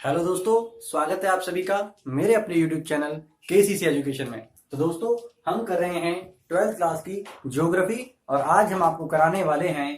Hello दोस्तों, स्वागत है आप सभी का मेरे अपने YouTube चैनल केसीसी एजुकेशन में। तो दोस्तों, हम कर रहे हैं 12th क्लास की ज्योग्राफी और आज हम आपको कराने वाले हैं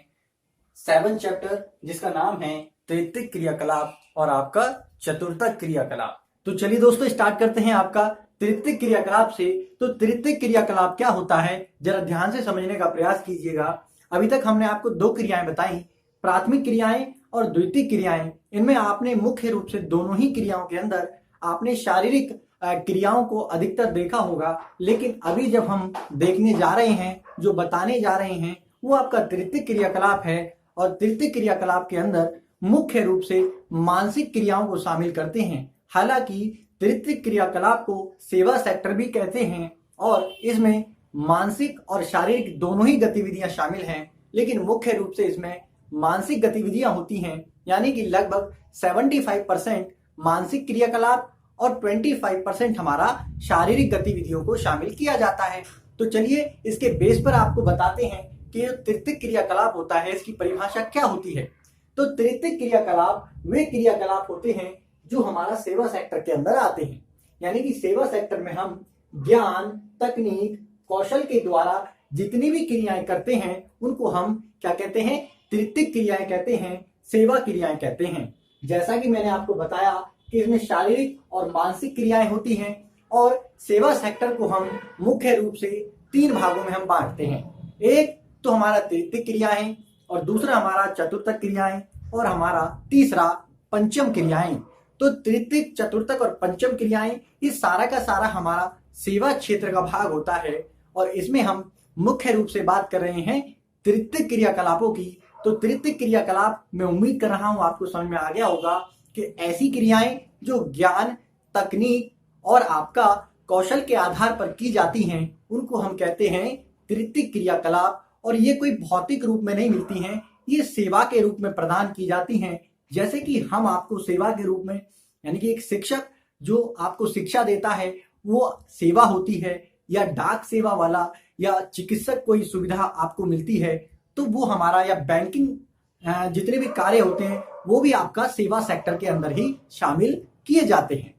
7 चैप्टर जिसका नाम है तृतीयक क्रियाकलाप और आपका चतुर्थक क्रियाकलाप। तो चलिए दोस्तों, स्टार्ट करते हैं आपका तृतीयक क्रियाकलाप से। तो तृतीयक क्रियाकलाप क्या होता है, जरा ध्यान से समझने का प्रयास कीजिएगा। अभी तक हमने आपको 2 क्रियाएं बताई, प्राथमिक क्रियाएं और द्वितीयक क्रियाएं। इनमें आपने मुख्य रूप से दोनों ही क्रियाओं के अंदर आपने शारीरिक क्रियाओं को अधिकतर देखा होगा, लेकिन अभी जब हम देखने जा रहे हैं, जो बताने जा रहे हैं, वो आपका तृतीयक क्रियाकलाप है। और तृतीयक क्रियाकलाप के अंदर मुख्य रूप से मानसिक क्रियाओं को शामिल करते हैं। हालांकि तृतीयक क्रियाकलाप को सेवा सेक्टर भी कहते हैं और इसमें मानसिक और शारीरिक दोनों ही गतिविधियां शामिल हैं, लेकिन मुख्य रूप से इसमें मानसिक गतिविधियां होती हैं, यानी कि लगभग 75% मानसिक क्रियाकलाप और 25% हमारा शारीरिक गतिविधियों को शामिल किया जाता है। तो चलिए इसके बेस पर आपको बताते हैं कि जो तृतीयक क्रियाकलाप होता है इसकी परिभाषा क्या होती है। तो तृतीयक क्रियाकलाप वे क्रियाकलाप होते हैं जो हमारा सेवा सेक्टर के अंदर आते हैं, यानी कि सेवा सेक्टर में हम ज्ञान, तकनीक, कौशल के द्वारा जितनी भी क्रियाएं करते हैं उनको हम क्या कहते हैं, तृतीयक क्रियाएं कहते हैं, सेवा क्रियाएं कहते हैं। जैसा कि मैंने आपको बताया कि इसमें शारीरिक और मानसिक क्रियाएं होती हैं और सेवा सेक्टर को हम मुख्य रूप से 3 भागों में हम बांटते हैं। एक तो हमारा तृतीयक क्रियाएं और दूसरा हमारा चतुर्थक क्रियाएं और हमारा तीसरा पंचम क्रियाएं। तो तृतीयक, चतुर्थक और पंचम क्रियाएं ये सारा का सारा हमारा सेवा क्षेत्र का भाग होता है और इसमें हम मुख्य रूप से बात कर रहे हैं तृतीयक क्रियाकलापों की। तो तृतीयक क्रियाकलाप मैं उम्मीद कर रहा हूं आपको समझ में आ गया होगा कि ऐसी क्रियाएं जो ज्ञान, तकनीक और आपका कौशल के आधार पर की जाती हैं उनको हम कहते हैं तृतीयक क्रियाकलाप। और ये कोई भौतिक रूप में नहीं मिलती हैं, ये सेवा के रूप में प्रदान की जाती हैं। जैसे कि हम आपको सेवा के रूप में, यानी कि एक शिक्षक जो आपको शिक्षा देता है वो सेवा होती है, या डाक सेवा वाला या चिकित्सक कोई सुविधा आपको मिलती है तो वो हमारा, या बैंकिंग जितने भी कार्य होते हैं वो भी आपका सेवा सेक्टर के अंदर ही शामिल किए जाते हैं।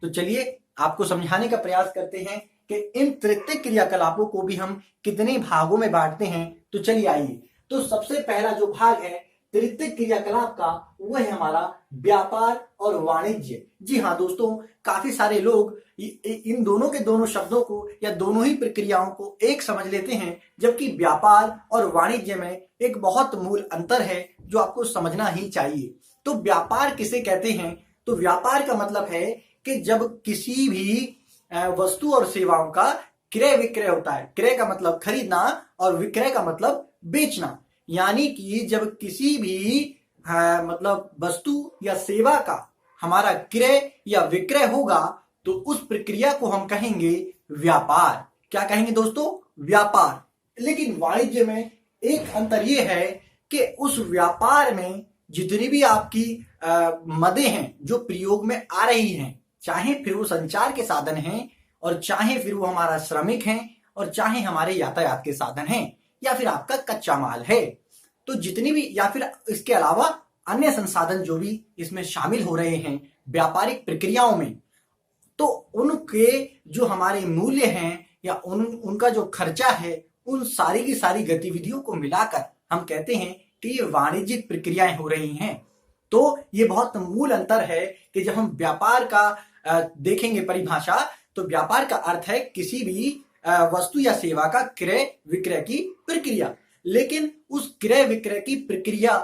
तो चलिए आपको समझाने का प्रयास करते हैं कि इन तृतीयक क्रियाकलापों को भी हम कितने भागों में बांटते हैं। तो चलिए आइए, तो सबसे पहला जो भाग है तृतीयक क्रियाकलाप का वह है हमारा व्यापार और वाणिज्य। जी हाँ दोस्तों, काफी सारे लोग इन दोनों के दोनों शब्दों को या दोनों ही प्रक्रियाओं को एक समझ लेते हैं, जबकि व्यापार और वाणिज्य में एक बहुत मूल अंतर है जो आपको समझना ही चाहिए। तो व्यापार किसे कहते हैं? तो व्यापार का मतलब है कि जब किसी भी वस्तु और सेवाओं का क्रय विक्रय होता है। क्रय का मतलब खरीदना और विक्रय का मतलब बेचना, यानी कि जब किसी भी मतलब वस्तु या सेवा का हमारा क्रय या विक्रय होगा तो उस प्रक्रिया को हम कहेंगे व्यापार। क्या कहेंगे दोस्तों? व्यापार। लेकिन वाणिज्य में एक अंतर यह है कि उस व्यापार में जितनी भी आपकी मदें हैं जो प्रयोग में आ रही हैं, चाहे फिर वो संचार के साधन हैं और चाहे फिर वो हमारा श्रमिक हैं और चाहे हमारे यातायात के साधन हैं या फिर आपका कच्चा माल है, तो जितनी भी, या फिर इसके अलावा अन्य संसाधन जो भी इसमें शामिल हो रहे हैं व्यापारिक प्रक्रियाओं में, तो उनके जो हमारे मूल्य हैं या उनका जो खर्चा है, उन सारी की सारी गतिविधियों को मिलाकर हम कहते हैं कि ये वाणिज्यिक प्रक्रियाएं हो रही हैं। तो ये बहुत मूल अंतर है कि जब हम व्यापार का देखेंगे परिभाषा, तो व्यापार का अर्थ है किसी भी वस्तु या सेवा का क्रय विक्रय की प्रक्रिया। लेकिन उस क्रय विक्रय की प्रक्रिया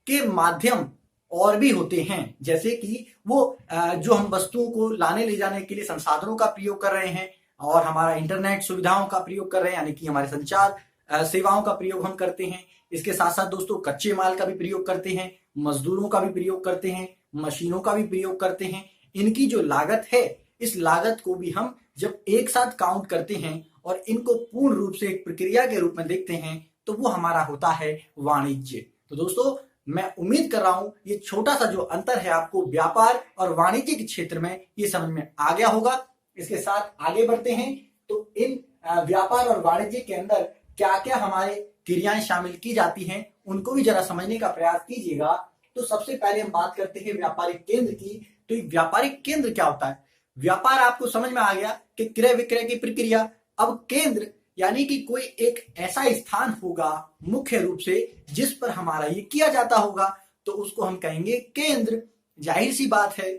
के माध्यम और भी होते हैं, जैसे कि वो जो हम वस्तुओं को लाने ले जाने के लिए संसाधनों का प्रयोग कर रहे हैं और हमारा इंटरनेट सुविधाओं का प्रयोग कर रहे हैं, यानी कि हमारे संचार सेवाओं का प्रयोग हम करते हैं। इसके साथ साथ दोस्तों कच्चे माल का भी प्रयोग करते हैं, मजदूरों का भी प्रयोग करते हैं, मशीनों का भी प्रयोग करते हैं। इनकी जो लागत है, इस लागत को भी हम जब एक साथ काउंट करते हैं और इनको पूर्ण रूप से एक प्रक्रिया के रूप में देखते हैं तो वो हमारा होता है वाणिज्य। तो दोस्तों, मैं उम्मीद कर रहा हूं ये छोटा सा जो अंतर है आपको व्यापार और वाणिज्य के क्षेत्र में ये समझ में आ गया होगा। इसके साथ आगे बढ़ते हैं। तो इन व्यापार और वाणिज्य के अंदर क्या क्या हमारे क्रियाएं शामिल की जाती हैं उनको भी जरा समझने का प्रयास कीजिएगा। तो सबसे पहले हम बात करते हैं व्यापारिक केंद्र की। तो व्यापारिक केंद्र क्या होता है? व्यापार आपको समझ में आ गया कि क्रय विक्रय की प्रक्रिया। अब केंद्र यानी कि कोई एक ऐसा स्थान होगा मुख्य रूप से जिस पर हमारा ये किया जाता होगा, तो उसको हम कहेंगे केंद्र। जाहिर सी बात है,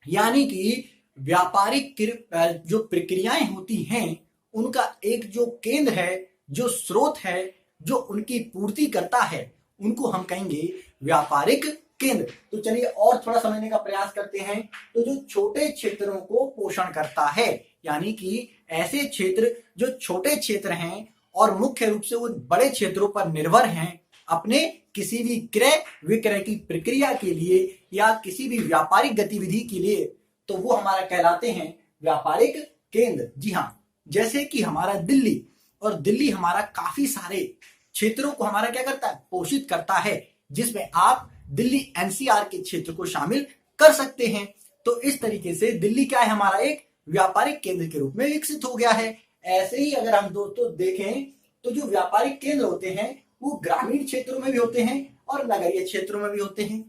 यानी कि व्यापारिक जो प्रक्रियाएं होती हैं उनका एक जो केंद्र है, जो स्रोत है, जो उनकी पूर्ति करता है, उनको हम कहेंगे व्यापारिक केंद्र। तो चलिए और थोड़ा समझने का प्रयास करते हैं। तो जो छोटे क्षेत्रों को पोषण करता है, यानी कि ऐसे क्षेत्र जो छोटे क्षेत्र हैं और मुख्य रूप से वो बड़े क्षेत्रों पर निर्भर हैं अपने किसी भी क्रय विक्रय की प्रक्रिया के लिए या किसी भी व्यापारिक गतिविधि के लिए, तो वो हमारा कहलाते हैं व्यापारिक केंद्र। जी हाँ, जैसे कि हमारा दिल्ली, और दिल्ली हमारा काफी सारे क्षेत्रों को हमारा क्या करता है, पोषित करता है, जिसमें आप दिल्ली एनसीआर के क्षेत्र को शामिल कर सकते हैं। तो इस तरीके से दिल्ली क्या है, हमारा एक व्यापारिक केंद्र के रूप में विकसित हो गया है। ऐसे ही अगर हम दोस्तों देखें तो जो व्यापारिक केंद्र होते हैं वो ग्रामीण क्षेत्रों में भी होते हैं और नगरीय क्षेत्रों में भी होते हैं।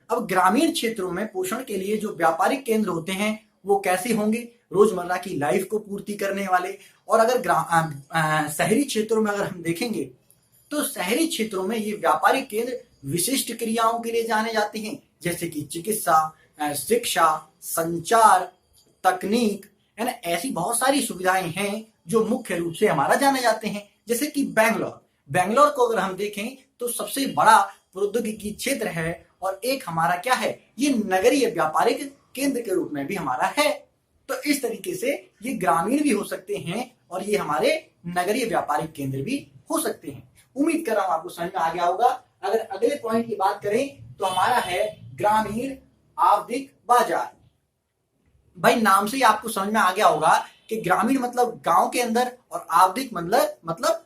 अब ग्रामीण क्षेत्रों में पोषण के लिए जो व्यापारिक केंद्र होते हैं वो कैसे होंगे, रोजमर्रा की लाइफ को पूर्ति करने वाले। और अगर शहरी क्षेत्रों में अगर हम देखेंगे तो शहरी क्षेत्रों में ये व्यापारिक केंद्र विशिष्ट क्रियाओं के लिए जाने जाते हैं, जैसे कि चिकित्सा, शिक्षा, संचार, तकनीक, है ना। ऐसी बहुत सारी सुविधाएं हैं जो मुख्य रूप से हमारा जाने जाते हैं। जैसे कि बेंगलोर को अगर हम देखें तो सबसे बड़ा प्रौद्योगिकी क्षेत्र है और एक हमारा क्या है, ये नगरीय व्यापारिक केंद्र के रूप में भी हमारा है। तो इस तरीके से ये ग्रामीण भी हो सकते हैं और ये हमारे नगरीय व्यापारिक केंद्र भी हो सकते हैं। उम्मीद कर रहा हूं आपको समझ में आ गया होगा। अगर अगले पॉइंट की बात करें तो हमारा है ग्रामीण आवधिक बाजार। भाई नाम से ही आपको समझ में आ गया होगा कि ग्रामीण मतलब गांव के अंदर और आवधिक मतलब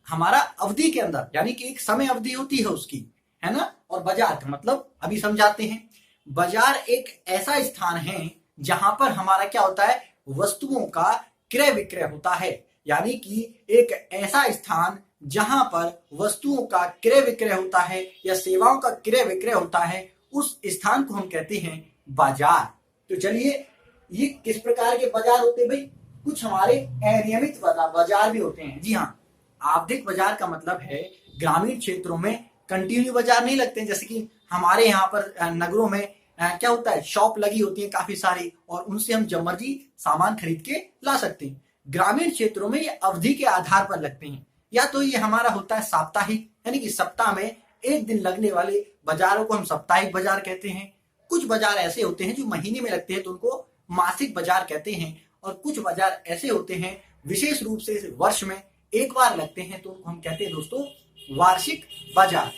हमारा अवधि के अंदर, यानी कि एक समय अवधि होती है उसकी, है ना। और बाजार का मतलब अभी समझाते हैं। बाजार एक ऐसा स्थान है जहां पर हमारा क्या होता है, वस्तुओं का क्रय विक्रय होता है, यानी कि एक ऐसा स्थान जहां पर वस्तुओं का क्रय विक्रय होता है या सेवाओं का क्रय विक्रय होता है, उस स्थान को हम कहते हैं बाजार। तो चलिए, ये किस प्रकार के बाजार होते हैं भाई? कुछ हमारे अनियमित बाजार भी होते हैं। जी हाँ, आवधिक बाजार का मतलब है ग्रामीण क्षेत्रों में कंटिन्यू बाजार नहीं लगते हैं, जैसे कि हमारे यहाँ पर नगरों में क्या होता है, शॉप लगी होती है काफी सारी और उनसे हम जब मर्जी सामान खरीद के ला सकते हैं। ग्रामीण क्षेत्रों में ये अवधि के आधार पर लगते हैं, या तो ये हमारा होता है साप्ताहिक, यानी कि सप्ताह में एक दिन लगने वाले बाजारों को हम साप्ताहिक बाजार कहते हैं। कुछ बाजार ऐसे होते हैं जो महीने में लगते हैं तो उनको मासिक बाजार कहते हैं, और कुछ बाजार ऐसे होते हैं विशेष रूप से वर्ष में एक बार लगते हैं तो उनको हम कहते हैं दोस्तों वार्षिक बाजार।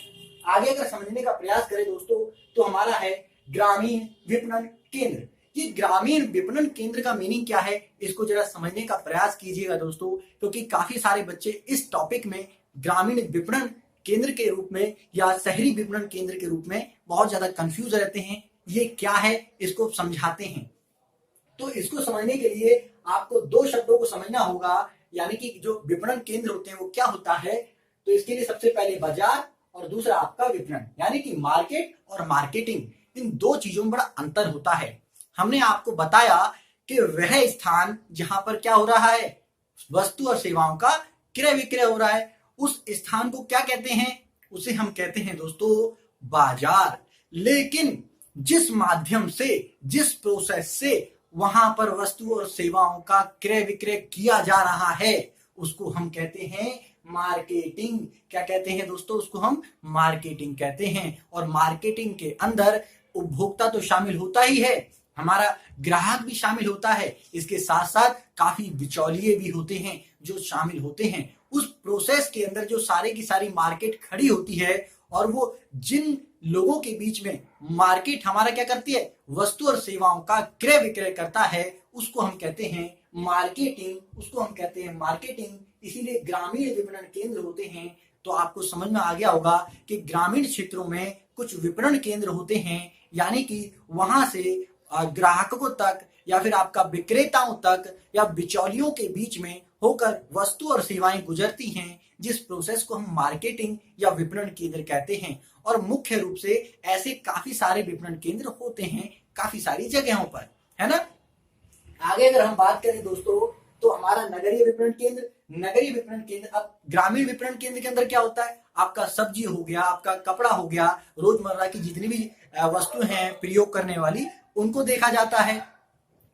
आगे अगर समझने का प्रयास करें दोस्तों तो हमारा है ग्रामीण विपणन केंद्र। ये ग्रामीण विपणन केंद्र का मीनिंग क्या है, इसको जरा समझने का प्रयास कीजिएगा दोस्तों, क्योंकि काफी सारे बच्चे इस टॉपिक में ग्रामीण विपणन केंद्र के रूप में या शहरी विपणन केंद्र के रूप में बहुत ज्यादा कंफ्यूज रहते हैं। ये क्या है, इसको समझाते हैं। तो इसको समझने के लिए आपको दो शब्दों को समझना होगा, यानी कि जो विपणन केंद्र होते हैं वो क्या होता है। तो इसके लिए सबसे पहले बाजार और दूसरा आपका विपणन, यानी कि मार्केट और मार्केटिंग, इन दो चीजों में बड़ा अंतर होता है। हमने आपको बताया कि वह स्थान जहां पर क्या हो रहा है, वस्तु और सेवाओं का क्रय विक्रय हो रहा है, उस स्थान को क्या कहते हैं, उसे हम कहते हैं दोस्तों बाजार। लेकिन जिस माध्यम से, जिस प्रोसेस से वहां पर वस्तु और सेवाओं का क्रय विक्रय किया जा रहा है, उसको हम कहते हैं मार्केटिंग। क्या कहते हैं दोस्तों, उसको हम मार्केटिंग कहते हैं। और मार्केटिंग के अंदर उपभोक्ता तो शामिल होता ही है, हमारा ग्राहक भी शामिल होता है, इसके साथ साथ काफी बिचौलिए भी होते हैं जो शामिल होते हैं। उस प्रोसेस के अंदर जो सारे की सारी मार्केट खड़ी होती है और वो जिन लोगों के बीच में मार्केट हमारा क्या करती है, वस्तु और सेवाओं का क्रय विक्रय करता है, उसको हम कहते हैं मार्केटिंग। उसको हम कहते हैं मार्केटिंग। इसीलिए ग्रामीण विपणन केंद्र होते हैं। तो आपको समझ में आ गया होगा कि ग्रामीण क्षेत्रों में कुछ विपणन केंद्र होते हैं, यानी कि वहां से ग्राहकों तक या फिर आपका विक्रेताओं तक या बिचौलियों के बीच में होकर वस्तु और सेवाएं गुजरती हैं, जिस प्रोसेस को हम मार्केटिंग या विपणन केंद्र कहते हैं। और मुख्य रूप से ऐसे काफी सारे विपणन केंद्र होते हैं काफी सारी जगहों पर, है ना। आगे अगर हम बात करें दोस्तों तो हमारा नगरीय विपणन केंद्र, अब ग्रामीण विपणन केंद्र के अंदर क्या होता है, आपका सब्जी हो गया, आपका कपड़ा हो गया, रोजमर्रा की जितनी भी वस्तु हैं प्रयोग करने वाली, उनको देखा जाता है,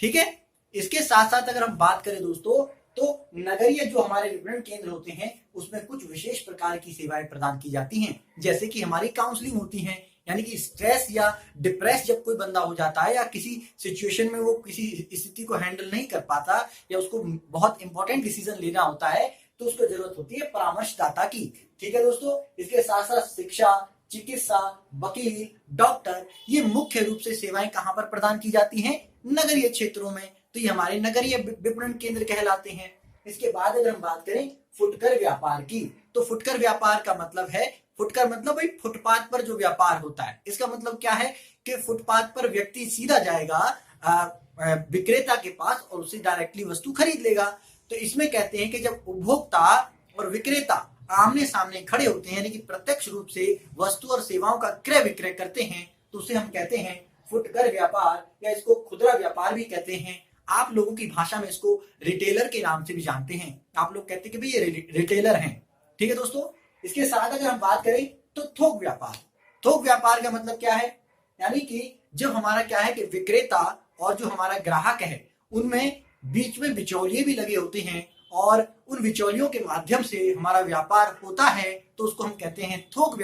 ठीक है। इसके साथ साथ अगर हम बात करें दोस्तों तो नगरीय जो हमारे विपणन केंद्र होते हैं उसमें कुछ विशेष प्रकार की सेवाएं प्रदान की जाती हैं, जैसे कि हमारी काउंसलिंग होती है, यानी कि स्ट्रेस या डिप्रेस जब कोई बंदा हो जाता है या किसी सिचुएशन में वो किसी स्थिति को हैंडल नहीं कर पाता या उसको बहुत इंपॉर्टेंट डिसीजन लेना होता है तो उसको जरूरत होती है परामर्शदाता की, ठीक है दोस्तों। इसके साथ साथ शिक्षा, चिकित्सा, वकील, डॉक्टर, ये मुख्य रूप से सेवाएं कहां पर प्रदान की जाती हैं, नगरीय क्षेत्रों में, तो ये हमारे नगरीय विपणन केंद्र कहलाते हैं। इसके बाद अगर हम बात करें फुटकर व्यापार की, तो फुटकर व्यापार का मतलब है, फुटकर मतलब भाई फुटपाथ पर जो व्यापार होता है, इसका मतलब क्या है कि फुटपाथ पर व्यक्ति सीधा जाएगा विक्रेता के पास और उससे डायरेक्टली वस्तु खरीद लेगा। तो इसमें कहते हैं कि जब उपभोक्ता और विक्रेता आमने सामने खड़े होते हैं, यानी कि प्रत्यक्ष रूप से वस्तु और सेवाओं का क्रय विक्रय करते हैं, तो उसे हम कहते हैं फुटकर व्यापार, या इसको खुदरा व्यापार भी कहते हैं। आप लोगों की भाषा में इसको रिटेलर के नाम से भी जानते हैं, आप लोग कहते हैं कि भाई ये रिटेलर हैं, ठीक है दोस्तों। इसके साथ अगर हम बात करें तो थोक व्यापार का मतलब क्या है, यानी कि जब हमारा क्या है कि विक्रेता और जो हमारा ग्राहक है उनमें बीच में बिचौलिए भी लगे होते हैं और उन बिचौलियों के माध्यम से हमारा व्यापार होता है, तो उसको हम कहते हैं थोक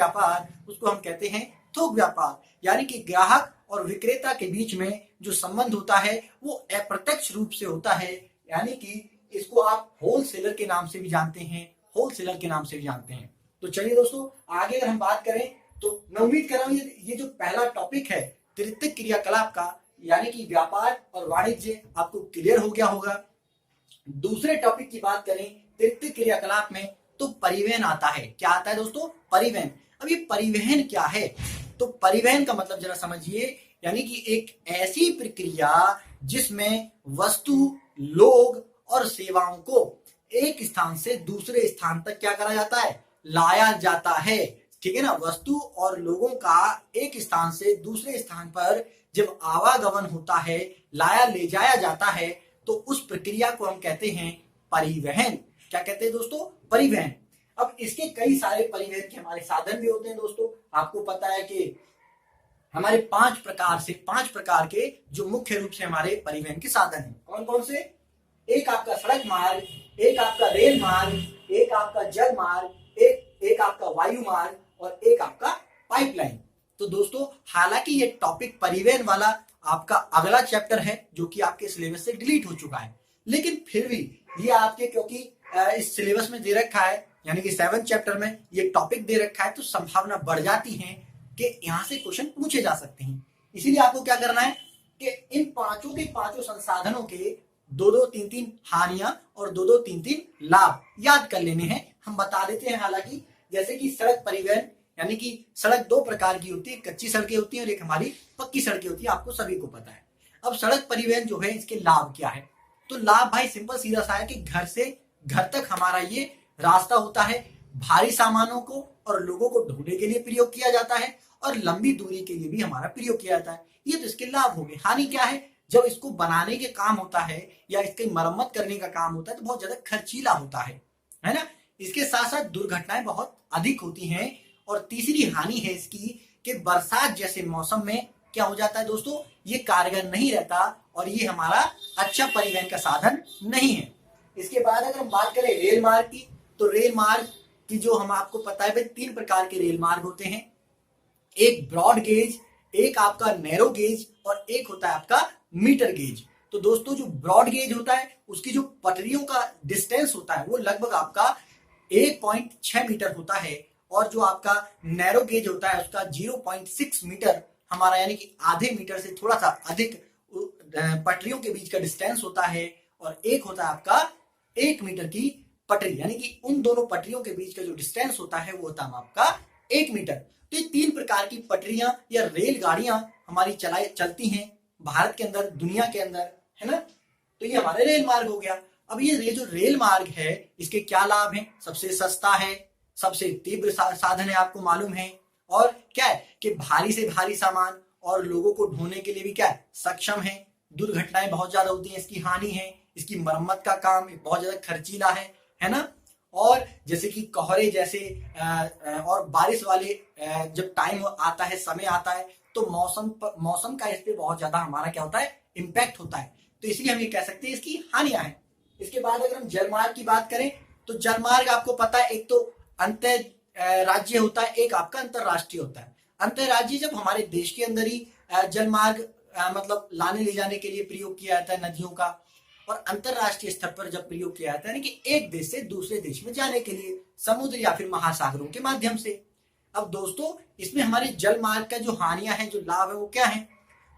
व्यापार, यानी कि ग्राहक और विक्रेता के बीच में जो संबंध होता है वो अप्रत्यक्ष रूप से होता है, यानी कि इसको आप होलसेलर के नाम से भी जानते हैं। तो चलिए दोस्तों आगे अगर हम बात करें तो मैं उम्मीद कर रहा हूँ ये जो पहला टॉपिक है तृतीयक क्रियाकलाप का, यानी कि व्यापार और वाणिज्य, आपको क्लियर हो गया होगा। दूसरे टॉपिक की बात करें तृतीयक क्रियाकलाप में तो परिवहन आता है। क्या आता है दोस्तों? परिवहन। अब ये परिवहन क्या है? तो परिवहन का मतलब जरा समझिए, यानी कि एक ऐसी प्रक्रिया जिसमें वस्तु, लोग और सेवाओं को एक स्थान से दूसरे स्थान तक क्या करा जाता है, लाया जाता है, ठीक है ना। वस्तु और लोगों का एक स्थान से दूसरे स्थान पर जब आवागमन होता है, ले जाया जाता है, तो उस प्रक्रिया को हम कहते हैं परिवहन। क्या कहते हैं दोस्तों? परिवहन। अब इसके कई सारे परिवहन के हमारे साधन भी होते हैं दोस्तों। आपको पता है कि हमारे पांच प्रकार के जो मुख्य रूप से हमारे परिवहन के साधन हैं। कौन कौन से? एक आपका सड़क मार्ग, एक आपका रेल मार्ग, एक आपका जल मार्ग, एक आपका वायु मार्ग और एक आपका पाइपलाइन। तो दोस्तों हालांकि ये टॉपिक परिवहन वाला आपका अगला चैप्टर है जो कि आपके सिलेबस से डिलीट हो चुका है, लेकिन फिर भी ये आपके क्योंकि इस सिलेबस में दे रखा है, यानी कि 7th चैप्टर में ये टॉपिक दे रखा है, तो संभावना बढ़ जाती है कि यहाँ से क्वेश्चन पूछे जा सकते हैं। इसीलिए आपको क्या करना है कि इन पांचों के पांचों संसाधनों के 2-2, 3-3 हानियां और 2-2, 3-3 लाभ याद कर लेने हैं। हम बता देते हैं हालांकि, जैसे कि सड़क परिवहन, यानी कि सड़क दो प्रकार की होती है, कच्ची सड़कें होती हैं और एक हमारी पक्की सड़कें होती है, आपको सभी को पता है। अब सड़क परिवहन जो है इसके लाभ क्या है? तो लाभ भाई सिंपल सीधा सा है कि घर से घर तक हमारा ये रास्ता होता है, भारी सामानों को और लोगों को ढोने के लिए प्रयोग किया जाता है और लंबी दूरी के लिए भी हमारा प्रयोग किया जाता है। ये तो इसके लाभ हो गए। हानि क्या है? जब इसको बनाने के काम होता है या इसकी मरम्मत करने का काम होता है तो बहुत ज्यादा खर्चीला होता है ना। इसके साथ साथ दुर्घटनाएं बहुत अधिक होती हैं। और तीसरी हानि है इसकी कि बरसात जैसे मौसम में क्या हो जाता है दोस्तों, ये कारगर नहीं रहता और ये हमारा अच्छा परिवहन का साधन नहीं है। इसके बाद अगर हम बात करें रेल मार्ग की, तो रेल मार्ग की जो हम आपको पता है भाई 3 प्रकार के रेल मार्ग होते हैं, एक ब्रॉड गेज, एक आपका नैरो गेज और एक होता है आपका मीटर गेज। तो दोस्तों जो ब्रॉड गेज होता है उसकी जो पटरियों का डिस्टेंस होता है वो लगभग आपका 1.6 मीटर होता है और जो आपका नैरो गेज होता है उसका 0.6 मीटर हमारा, यानी कि आधे मीटर से थोड़ा सा अधिक पटरियों के बीच का डिस्टेंस होता है। और एक होता है आपका 1 मीटर की पटरी, यानी कि उन दोनों पटरियों के बीच का जो डिस्टेंस होता है वो होता है आपका 1 मीटर। तो ये 3 प्रकार की पटरियां या रेलगाड़ियां हमारी चलती हैं भारत के अंदर, दुनिया के अंदर, है ना। तो ये हमारे रेल मार्ग हो गया। अब ये जो रेल मार्ग है इसके क्या लाभ हैं? सबसे सस्ता है, सबसे तीव्र साधन है, आपको मालूम है, और क्या है कि भारी से भारी सामान और लोगों को ढोने के लिए भी क्या है सक्षम है। दुर्घटनाएं बहुत ज्यादा होती हैं, इसकी हानि है, इसकी मरम्मत का काम बहुत ज्यादा खर्चीला है ना। और जैसे कि कोहरे जैसे और बारिश वाले जब टाइम आता है, समय आता है, तो मौसम का इस पे बहुत ज्यादा हमारा क्या होता है, इम्पैक्ट होता है। तो इसलिए हम ये कह सकते हैं इसकी हानियां हैं। इसके बाद अगर हम जलमार्ग की बात करें तो जलमार्ग आपको पता है एक तो अंतर राज्य होता है, एक आपका अंतरराष्ट्रीय होता है। अंतरराज्यीय जब हमारे देश के अंदर ही जलमार्ग मतलब लाने ले जाने के लिए प्रयोग किया जाता है नदियों का, और अंतरराष्ट्रीय स्तर पर जब प्रयोग किया जाता है यानी कि एक देश से दूसरे देश में जाने के लिए समुद्र या फिर महासागरों के माध्यम से। अब दोस्तों इसमें हमारे जल मार्ग का जो हानियां हैं, जो लाभ है वो क्या है,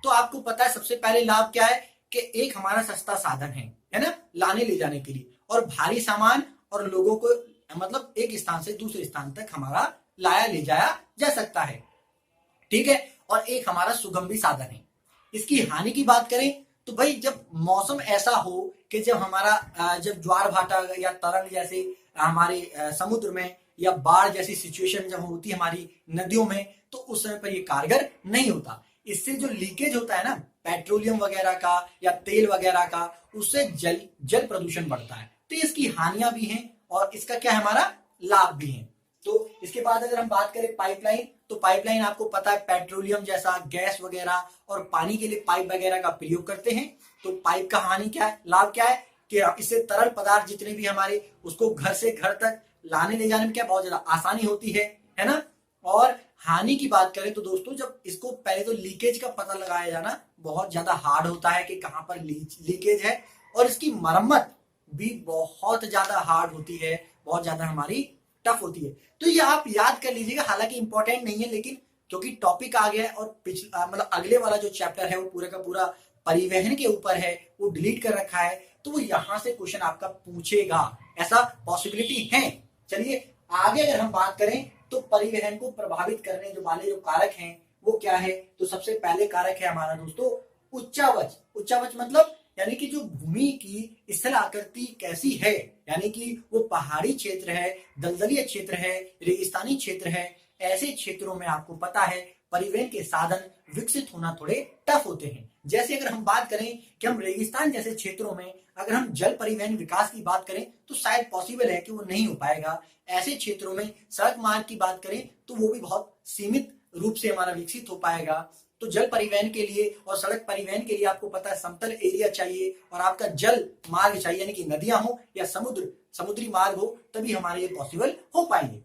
तो आपको पता है सबसे पहले लाभ क्या है कि एक हमारा सस्ता साधन है ना, लाने ले जाने के लिए, और भारी सामान और लोगों को मतलब एक स्थान से दूसरे स्थान तक हमारा लाया ले जाया जा सकता है, ठीक है। और एक हमारा सुगम भी साधन है। इसकी हानि की बात करें तो भाई जब मौसम ऐसा हो कि जब हमारा जब ज्वार भाटा या तरंग जैसे हमारे समुद्र में या बाढ़ जैसी सिचुएशन जब होती है हमारी नदियों में, तो उस समय पर ये कारगर नहीं होता। इससे जो लीकेज होता है ना पेट्रोलियम वगैरह का या तेल वगैरह का, उससे जल प्रदूषण बढ़ता है। तो इसकी हानियां भी हैं और इसका क्या है, हमारा लाभ भी है। तो इसके बाद अगर हम बात करें पाइपलाइन, तो पाइपलाइन आपको पता है पेट्रोलियम जैसा गैस वगैरह और पानी के लिए पाइप वगैरह का प्रयोग करते हैं। तो पाइप का हानि क्या है, लाभ क्या है कि इससे तरल पदार्थ जितने भी हमारे उसको घर से घर तक लाने ले जाने में क्या बहुत ज्यादा आसानी होती है ना। और हानि की बात करें तो दोस्तों जब इसको पहले तो लीकेज का पता लगाया जाना बहुत ज्यादा हार्ड होता है कि कहां पर लीकेज है, और इसकी मरम्मत भी बहुत ज्यादा हार्ड होती है, बहुत ज्यादा हमारी टफ होती है। तो ये आप याद कर लीजिएगा, हालांकि इंपॉर्टेंट नहीं है, लेकिन क्योंकि टॉपिक आ गया है और पिछला मतलब अगले वाला जो चैप्टर है वो पूरा का पूरा परिवहन के ऊपर है, वो डिलीट कर रखा है, तो वो यहां से क्वेश्चन आपका पूछेगा, ऐसा पॉसिबिलिटी है। चलिए आगे अगर हम बात करें तो परिवहन को प्रभावित करने जो वाले जो कारक हैं वो क्या है, तो सबसे पहले कारक है हमारा दोस्तों उच्चावच। उच्चावच मतलब यानी कि जो भूमि की स्थल आकृति कैसी है, यानी कि वो पहाड़ी क्षेत्र है, दलदलीय क्षेत्र है, रेगिस्तानी क्षेत्र है, ऐसे क्षेत्रों में आपको पता है परिवहन के साधन विकसित होना थोड़े टफ होते हैं। जैसे अगर हम बात करें कि हम रेगिस्तान जैसे क्षेत्रों में अगर हम जल परिवहन विकास की बात करें तो शायद पॉसिबल है कि वो नहीं हो पाएगा। ऐसे क्षेत्रों में सड़क मार्ग की बात करें तो वो भी बहुत सीमित रूप से हमारा विकसित हो पाएगा। तो जल परिवहन के लिए और सड़क परिवहन के लिए आपको पता है समतल एरिया चाहिए और आपका जल मार्ग चाहिए, यानी कि नदियां हो या समुद्री मार्ग हो, तभी हमारे ये पॉसिबल हो पाएंगे।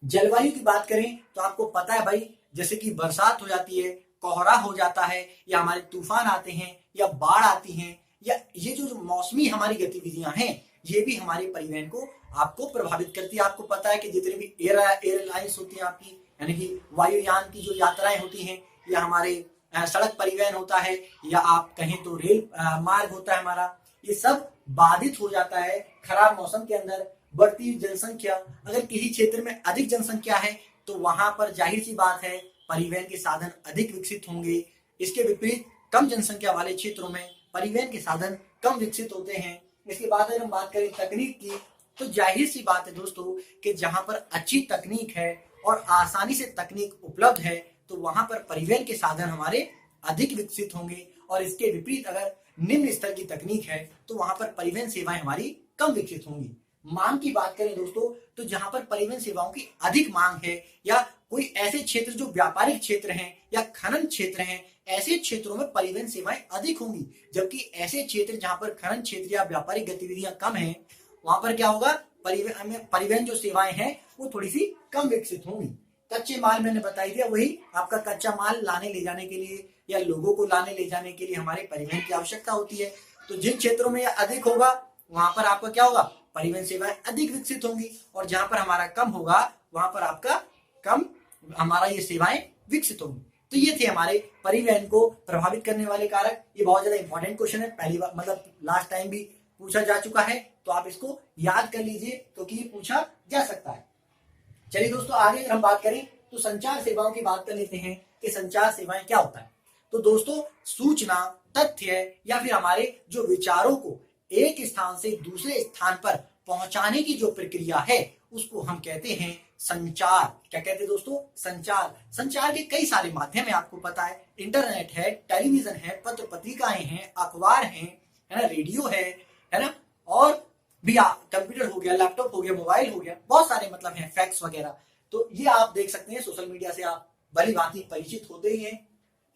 जलवायु की बात करें तो आपको पता है भाई जैसे कि बरसात हो जाती है, कोहरा हो जाता है, या हमारे तूफान आते हैं या बाढ़ आती हैं, या ये जो मौसमी हमारी गतिविधियां हैं ये भी हमारे परिवहन को आपको प्रभावित करती है। आपको पता है कि जितने भी एयरलाइंस होती हैं आपकी, यानी कि वायुयान की जो यात्राएं होती हैं, या हमारे सड़क परिवहन होता है, या आप कहें तो रेल मार्ग होता है हमारा, ये सब बाधित हो जाता है खराब मौसम के अंदर। बढ़ती जनसंख्या, अगर किसी क्षेत्र में अधिक जनसंख्या है तो वहां पर जाहिर सी बात है परिवहन के साधन अधिक विकसित होंगे। इसके विपरीत कम जनसंख्या वाले क्षेत्रों में परिवहन के साधन कम विकसित होते हैं। इसके बाद अगर हम बात करें तकनीक की, तो जाहिर सी बात है दोस्तों कि जहां पर अच्छी तकनीक है और आसानी से तकनीक उपलब्ध है तो वहां पर परिवहन के साधन हमारे अधिक विकसित होंगे। और इसके विपरीत अगर निम्न स्तर की तकनीक है तो वहां पर परिवहन सेवाएं हमारी कम विकसित होंगी। मांग की बात करें दोस्तों तो जहां पर परिवहन सेवाओं की अधिक मांग है, या कोई ऐसे क्षेत्र जो व्यापारिक क्षेत्र हैं या खनन क्षेत्र हैं, ऐसे क्षेत्रों में परिवहन सेवाएं अधिक होंगी। जबकि ऐसे क्षेत्र जहां पर खनन क्षेत्र या व्यापारिक गतिविधियां कम हैं वहां पर क्या होगा, परिवहन जो सेवाएं हैं वो थोड़ी सी कम विकसित होंगी। कच्चे माल मैंने बताई दिया, वही आपका कच्चा माल लाने ले जाने के लिए या लोगों को लाने ले जाने के लिए हमारे परिवहन की आवश्यकता होती है। तो जिन क्षेत्रों में यह अधिक होगा वहां पर आपका क्या होगा, परिवहन सेवाएं अधिक विकसित होंगी, और जहां पर हमारा कम होगा वहां पर आपका कम हमारा ये सेवाएं विकसित होंगी। तो ये थे हमारे परिवहन को प्रभावित करने वाले कारक। ये बहुत ज्यादा इंपॉर्टेंट क्वेश्चन है, पहली बार मतलब लास्ट टाइम भी पूछा जा चुका है, तो आप इसको याद कर लीजिए क्योंकि ये पूछा जा सकता है। चलिए दोस्तों आगे अगर हम बात करें तो संचार सेवाओं की बात कर लेते हैं कि संचार सेवाएं क्या होता है। तो दोस्तों सूचना, तथ्य या फिर हमारे जो विचारों को एक स्थान से दूसरे स्थान पर पहुंचाने की जो प्रक्रिया है उसको हम कहते हैं संचार। क्या कहते हैं दोस्तों? संचार। संचार के कई सारे माध्यम है, आपको पता है, इंटरनेट है, टेलीविजन है, पत्र पत्रिकाएं हैं, अखबार हैं, है ना, रेडियो है ना, और भी कंप्यूटर हो गया, लैपटॉप हो गया, मोबाइल हो गया, बहुत सारे मतलब हैं, फैक्स वगैरह। तो ये आप देख सकते हैं, सोशल मीडिया से आप भली भांति परिचित होते ही हैं।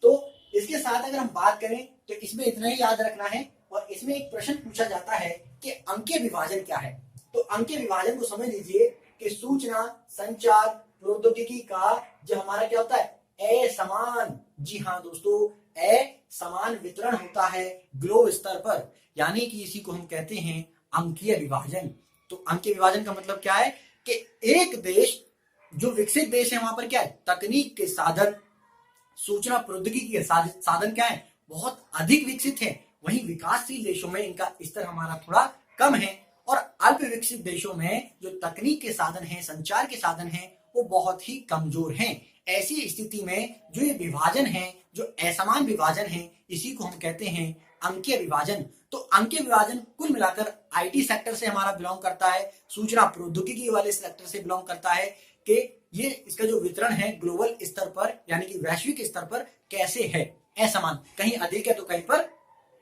तो इसके साथ अगर हम बात करें तो इसमें इतना ही याद रखना है, और इसमें एक प्रश्न पूछा जाता है कि अंकीय विभाजन क्या है। तो अंकीय विभाजन को समझ लीजिए कि सूचना संचार प्रौद्योगिकी का जो हमारा क्या होता है, असमान, जी हाँ दोस्तों, असमान वितरण होता है ग्लोब स्तर पर, यानी कि इसी को हम कहते हैं अंकीय विभाजन। तो अंकीय विभाजन का मतलब क्या है कि एक देश, जो विकसित देश है, वहां पर क्या है, तकनीक के साधन, सूचना प्रौद्योगिकी के साधन क्या है, बहुत अधिक विकसित है। वहीं विकासशील देशों में इनका स्तर हमारा थोड़ा कम है, और अल्प विकसित देशों में जो तकनीक के साधन हैं, संचार के साधन हैं, वो बहुत ही कमजोर हैं। ऐसी स्थिति में जो ये विभाजन है, जो असमान विभाजन है, इसी को हम कहते हैं अंकीय विभाजन। तो अंकीय विभाजन कुल मिलाकर आईटी सेक्टर से हमारा बिलोंग करता है, सूचना प्रौद्योगिकी वाले सेक्टर से बिलोंग करता है, कि ये इसका जो वितरण है ग्लोबल स्तर पर, यानी कि वैश्विक स्तर पर कैसे है, असमान, कहीं अधिक है तो कहीं पर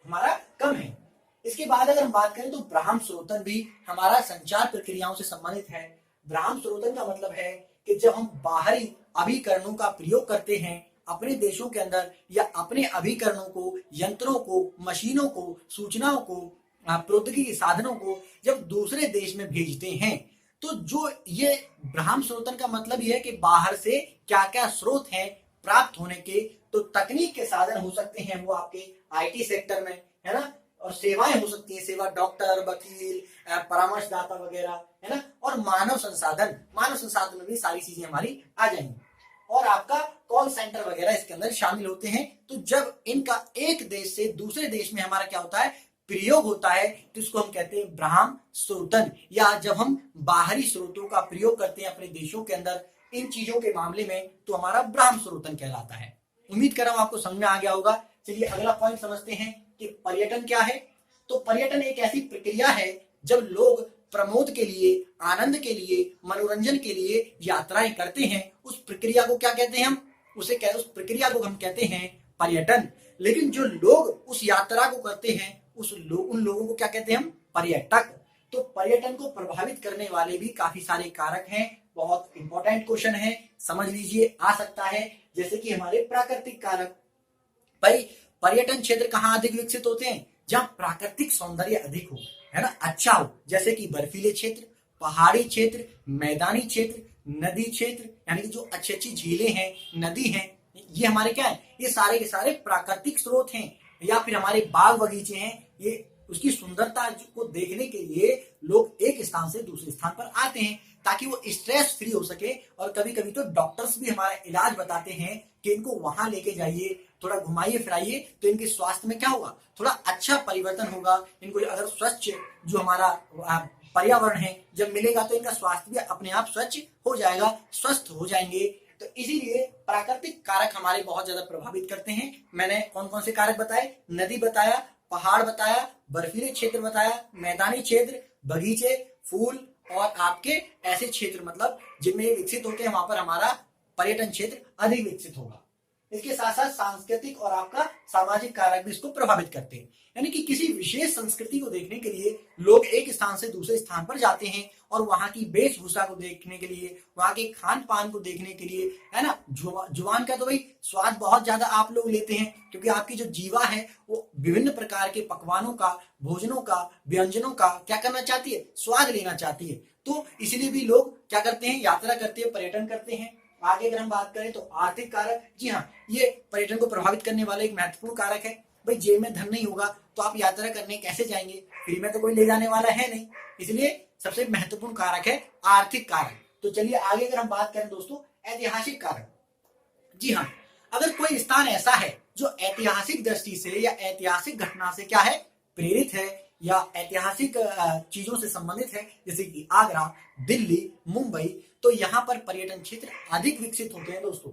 हमारा कम है। इसके बाद अगर हम बात करें तो ब्राह्मस्रोतन भी हमारा संचार प्रक्रियाओं से संबंधित है। ब्राह्मस्रोतन का मतलब है कि जब हम बाहरी अभिकरणों का प्रयोग करते हैं अपने देशों के अंदर, या अपने अभिकरणों को, यंत्रों को, मशीनों को, सूचनाओं को, प्रौद्योगिकी साधनों को जब दूसरे देश में भेजते हैं, तो जो ये ब्राह्मस्रोतन का मतलब ये है कि बाहर से क्या क्या स्रोत हैं प्राप्त होने के। तो तकनीक के साधन हो सकते हैं वो आपके आईटी सेक्टर में, है ना, और सेवाएं हो सकती है, सेवा, डॉक्टर, वकील, परामर्शदाता वगैरह, है ना, और मानव संसाधन में भी सारी चीजें हमारी आ जाएंगी, और आपका कॉल सेंटर वगैरह इसके अंदर शामिल होते हैं। तो जब इनका एक देश से दूसरे देश में हमारा क्या होता है, प्रयोग होता है, तो इसको हम कहते हैं ब्राह्मस्रोतन। या जब हम बाहरी स्रोतों का प्रयोग करते हैं अपने देशों के अंदर इन चीजों के मामले में, तो हमारा ब्राह्मस्रोतन कहलाता है। उम्मीद कर रहा हूं आपको समझ में आ गया होगा। चलिए अगला पॉइंट समझते हैं कि पर्यटन क्या है। तो पर्यटन एक ऐसी प्रक्रिया है जब लोग प्रमोद के लिए, आनंद के लिए, मनोरंजन के लिए यात्राएं करते हैं। उस प्रक्रिया को क्या कहते हैं हम, उस प्रक्रिया को हम कहते हैं पर्यटन। लेकिन जो लोग उस यात्रा को करते हैं उन लोगों को क्या कहते हैं हम, पर्यटक। तो पर्यटन को प्रभावित करने वाले भी काफी सारे कारक हैं। बहुत इंपॉर्टेंट क्वेश्चन है, समझ लीजिए, आ सकता है। जैसे कि हमारे प्राकृतिक कारक। भाई पर्यटन क्षेत्र कहाँ अधिक विकसित होते हैं, जहां प्राकृतिक सौंदर्य अधिक हो, है ना, अच्छा हो, जैसे कि बर्फीले क्षेत्र, पहाड़ी क्षेत्र, मैदानी क्षेत्र, नदी क्षेत्र, यानी कि जो अच्छी अच्छी झीलें हैं, नदी हैं, ये हमारे क्या है, ये सारे के सारे प्राकृतिक स्रोत हैं। या फिर हमारे बाग बगीचे हैं, ये उसकी सुंदरता को देखने के लिए लोग एक स्थान से दूसरे स्थान पर आते हैं ताकि वो स्ट्रेस फ्री हो सके। और कभी कभी तो डॉक्टर्स भी हमारा इलाज बताते हैं कि इनको वहां लेके जाइए, थोड़ा घुमाइए फिराइए, तो इनके स्वास्थ्य में क्या होगा, थोड़ा अच्छा परिवर्तन होगा। इनको अगर स्वच्छ जो हमारा पर्यावरण है जब मिलेगा तो इनका स्वास्थ्य भी अपने आप स्वच्छ हो जाएगा, स्वस्थ हो जाएंगे। तो इसीलिए प्राकृतिक कारक हमारे बहुत ज्यादा प्रभावित करते हैं। मैंने कौन कौन से कारक बताए, नदी बताया, पहाड़ बताया, बर्फीले क्षेत्र बताया, मैदानी क्षेत्र, बगीचे, फूल, और आपके ऐसे क्षेत्र मतलब जिनमें विकसित होते हैं, वहां पर हमारा पर्यटन क्षेत्र अधिक विकसित होगा। इसके साथ साथ सांस्कृतिक और आपका सामाजिक कारक भी इसको प्रभावित करते हैं। यानी कि किसी विशेष संस्कृति को देखने के लिए लोग एक स्थान से दूसरे स्थान पर जाते हैं, और वहां की वेशभूषा को देखने के लिए, वहां के खान पान को देखने के लिए, है ना, जुबान का तो भाई स्वाद बहुत ज्यादा आप लोग लेते हैं, क्योंकि आपकी जो जीवा है वो विभिन्न प्रकार के पकवानों का, भोजनों का, व्यंजनों का क्या करना चाहती है, स्वाद लेना चाहती है। तो इसलिए भी लोग क्या करते हैं, यात्रा करते हैं, पर्यटन करते हैं। आगे अगर हम बात करें तो आर्थिक कारक, जी हाँ, ये पर्यटन को प्रभावित करने वाले एक महत्वपूर्ण कारक है। भाई जेब में धन नहीं होगा तो आप यात्रा करने कैसे जाएंगे, फ्री में तो कोई ले जाने वाला है नहीं, इसलिए सबसे महत्वपूर्ण कारक है आर्थिक कारक। तो चलिए आगे अगर हम बात करें दोस्तों ऐतिहासिक कारक। जी हाँ, अगर कोई स्थान ऐसा है जो ऐतिहासिक दृष्टि से या ऐतिहासिक घटना से क्या है, प्रेरित है, या ऐतिहासिक चीजों से संबंधित है, जैसे कि आगरा, दिल्ली, मुंबई, तो यहाँ पर पर्यटन क्षेत्र अधिक विकसित होते हैं दोस्तों।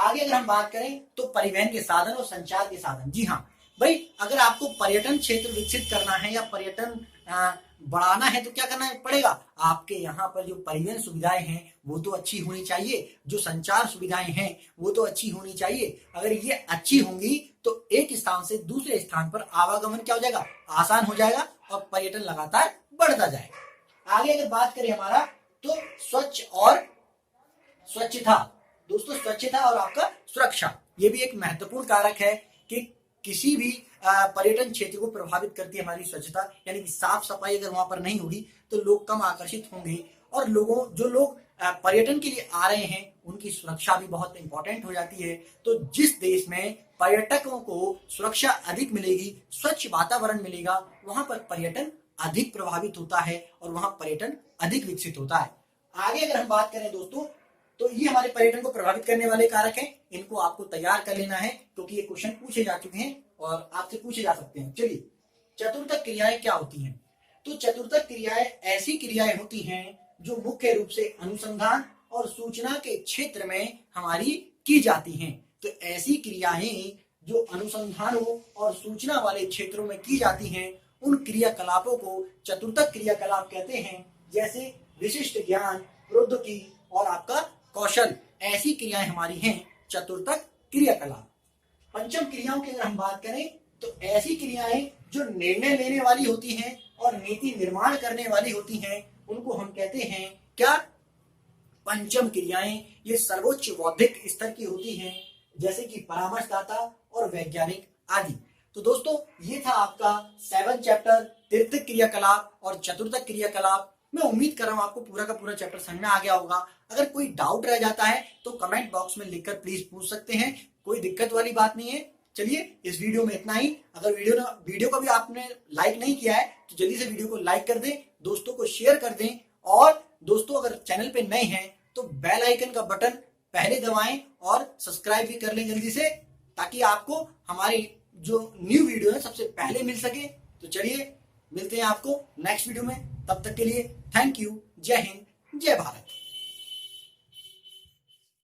आगे अगर हम बात करें तो परिवहन के साधन और संचार के साधन। जी हाँ भाई, अगर आपको पर्यटन क्षेत्र विकसित करना है या पर्यटन बढ़ाना है तो क्या करना पड़ेगा, आपके यहाँ पर जो परिवहन सुविधाएं हैं वो तो अच्छी होनी चाहिए, जो संचार सुविधाएं हैं वो तो अच्छी होनी चाहिए। अगर ये अच्छी होंगी तो एक स्थान से दूसरे स्थान पर आवागमन क्या हो जाएगा, आसान हो जाएगा और पर्यटन लगातार बढ़ता जाएगा। आगे अगर बात करें हमारा तो स्वच्छ और स्वच्छता। दोस्तों स्वच्छता और आपका सुरक्षा ये भी एक महत्वपूर्ण कारक है कि किसी भी पर्यटन क्षेत्र को प्रभावित करती है हमारी स्वच्छता, यानी कि साफ सफाई अगर वहां पर नहीं होगी तो लोग कम आकर्षित होंगे और जो लोग पर्यटन के लिए आ रहे हैं उनकी सुरक्षा भी बहुत इंपॉर्टेंट हो जाती है। तो जिस देश में पर्यटकों को सुरक्षा अधिक मिलेगी, स्वच्छ वातावरण मिलेगा, वहां पर पर्यटन अधिक प्रभावित होता है और वहां पर्यटन अधिक विकसित होता है। आगे अगर हम बात करें दोस्तों तो ये हमारे पर्यटन को प्रभावित करने वाले कारक हैं, इनको आपको तैयार कर लेना है क्योंकि ये क्वेश्चन पूछे जा चुके हैं और आपसे पूछे जा सकते हैं। चलिए, चतुर्थक क्रियाएं क्या होती हैं? तो चतुर्थक क्रियाएं ऐसी क्रियाएं होती हैं जो मुख्य रूप से अनुसंधान और सूचना के क्षेत्र में हमारी की जाती हैं। तो ऐसी क्रियाएं जो अनुसंधानों और सूचना वाले क्षेत्रों में की जाती हैं उन क्रियाकलापों को चतुर्थक क्रियाकलाप कहते हैं। जैसे विशिष्ट ज्ञान, प्रौद्योगिकी और आपका कौशल, ऐसी क्रियाएं हमारी हैं चतुर्थक क्रियाकलाप। पंचम क्रियाओं की अगर हम बात करें तो ऐसी क्रियाएं जो निर्णय लेने वाली होती हैं और नीति निर्माण करने वाली होती हैं उनको हम कहते हैं क्या, पंचम क्रियाएं। ये सर्वोच्च बौद्धिक स्तर की होती हैं जैसे कि परामर्शदाता और वैज्ञानिक आदि। तो दोस्तों ये था आपका 7 चैप्टर तीर्थक क्रियाकलाप और चतुर्थक क्रियाकलाप। मैं उम्मीद कर रहा हूं आपको पूरा का पूरा चैप्टर समझ में आ गया होगा। अगर कोई डाउट रह जाता है तो कमेंट बॉक्स में लिखकर प्लीज पूछ सकते हैं, कोई दिक्कत वाली बात नहीं है। चलिए इस वीडियो में इतना ही। अगर वीडियो को भी आपने लाइक नहीं किया है तो जल्दी से वीडियो को लाइक कर दें, दोस्तों को शेयर कर दें और दोस्तों अगर चैनल पे नए हैं तो बेल आइकन का बटन पहले दबाएं और सब्सक्राइब भी कर लें जल्दी से, ताकि आपको हमारी जो न्यू वीडियो है सबसे पहले मिल सके। तो चलिए मिलते हैं आपको नेक्स्ट वीडियो में, तब तक के लिए थैंक यू। जय हिंद, जय भारत।